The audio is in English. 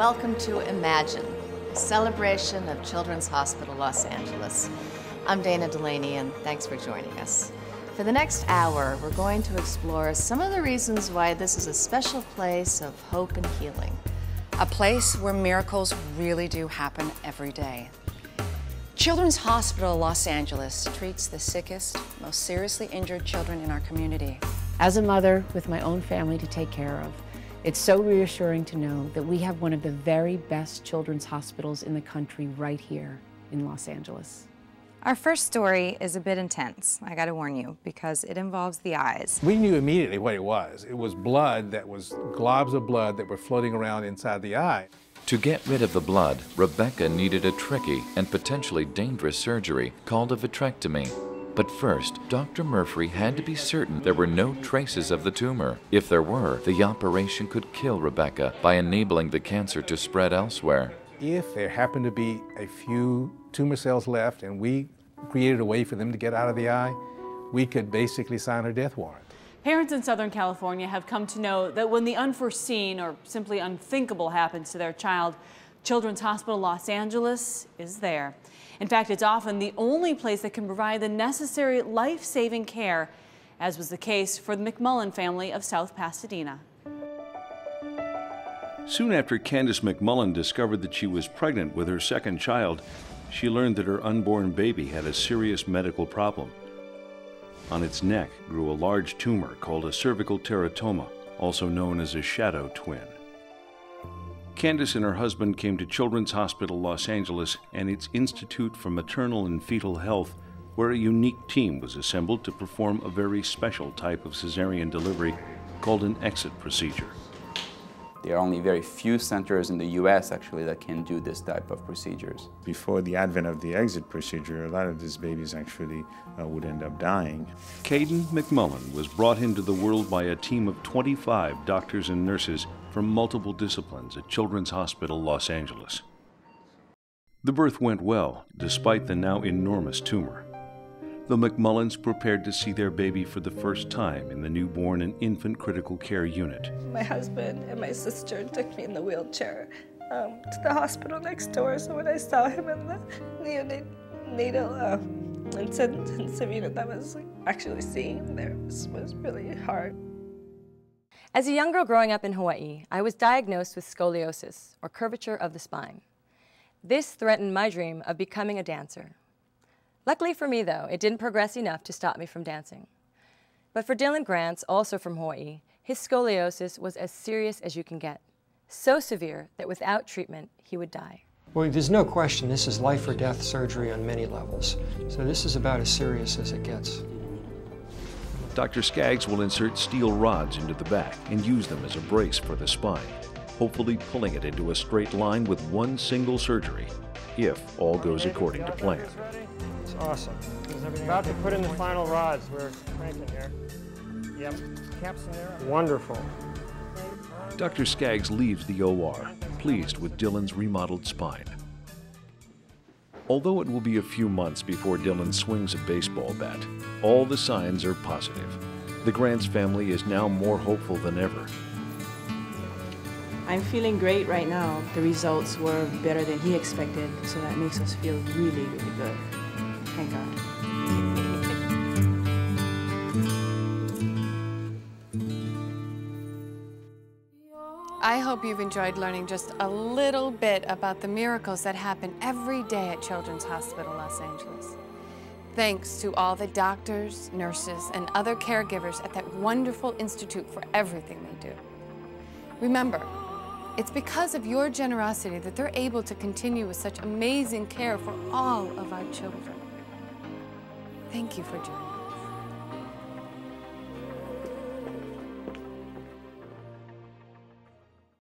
welcome to Imagine, a celebration of Children's Hospital Los Angeles. I'm Dana-Delany, and thanks for joining us. For the next hour, we're going to explore some of the reasons why this is a special place of hope and healing. A place where miracles really do happen every day. Children's Hospital Los Angeles treats the sickest, most seriously injured children in our community. As a mother with my own family to take care of, it's so reassuring to know that we have one of the very best children's hospitals in the country right here in Los Angeles. Our first story is a bit intense, I gotta warn you, because it involves the eyes. We knew immediately what it was. It was blood that was globs of blood that were floating around inside the eye. To get rid of the blood, Rebecca needed a tricky and potentially dangerous surgery called a vitrectomy. But first, Dr. Murphy had to be certain there were no traces of the tumor. If there were, the operation could kill Rebecca by enabling the cancer to spread elsewhere. If there happened to be a few tumor cells left and we created a way for them to get out of the eye, we could basically sign a death warrant. Parents in Southern California have come to know that when the unforeseen or simply unthinkable happens to their child, Children's Hospital Los Angeles is there. In fact, it's often the only place that can provide the necessary life-saving care, as was the case for the McMullen family of South Pasadena. Soon after Candace McMullen discovered that she was pregnant with her second child, she learned that her unborn baby had a serious medical problem. On its neck grew a large tumor called a cervical teratoma, also known as a shadow twin. Candace and her husband came to Children's Hospital Los Angeles and its Institute for Maternal and Fetal Health, where a unique team was assembled to perform a very special type of cesarean delivery called an exit procedure. There are only very few centers in the U.S. actually that can do this type of procedures. Before the advent of the exit procedure, a lot of these babies actually would end up dying. Caden McMullen was brought into the world by a team of 25 doctors and nurses from multiple disciplines at Children's Hospital Los Angeles. The birth went well, despite the now enormous tumor. The McMullens prepared to see their baby for the first time in the newborn and infant critical care unit. My husband and my sister took me in the wheelchair to the hospital next door, so when I saw him in the neonatal intensive unit that was actually seeing there was really hard. As a young girl growing up in Hawaii, I was diagnosed with scoliosis, or curvature of the spine. This threatened my dream of becoming a dancer. Luckily for me, though, it didn't progress enough to stop me from dancing. But for Dylan Grants, also from Hawaii, his scoliosis was as serious as you can get. So severe that without treatment, he would die. Well, there's no question this is life or death surgery on many levels. So this is about as serious as it gets. Dr. Skaggs will insert steel rods into the back and use them as a brace for the spine, hopefully pulling it into a straight line with one single surgery, if all goes according to plan. It's awesome. About to put in the final rods. We're cranking here. Yep. Caps in there. Wonderful. Dr. Skaggs leaves the OR, pleased with Dylan's remodeled spine. Although it will be a few months before Dylan swings a baseball bat, all the signs are positive. The Grants family is now more hopeful than ever. I'm feeling great right now. The results were better than he expected, so that makes us feel really, really good. Thank God. I hope you've enjoyed learning just a little bit about the miracles that happen every day at Children's Hospital Los Angeles. Thanks to all the doctors, nurses, and other caregivers at that wonderful institute for everything they do. Remember, it's because of your generosity that they're able to continue with such amazing care for all of our children. Thank you for joining us.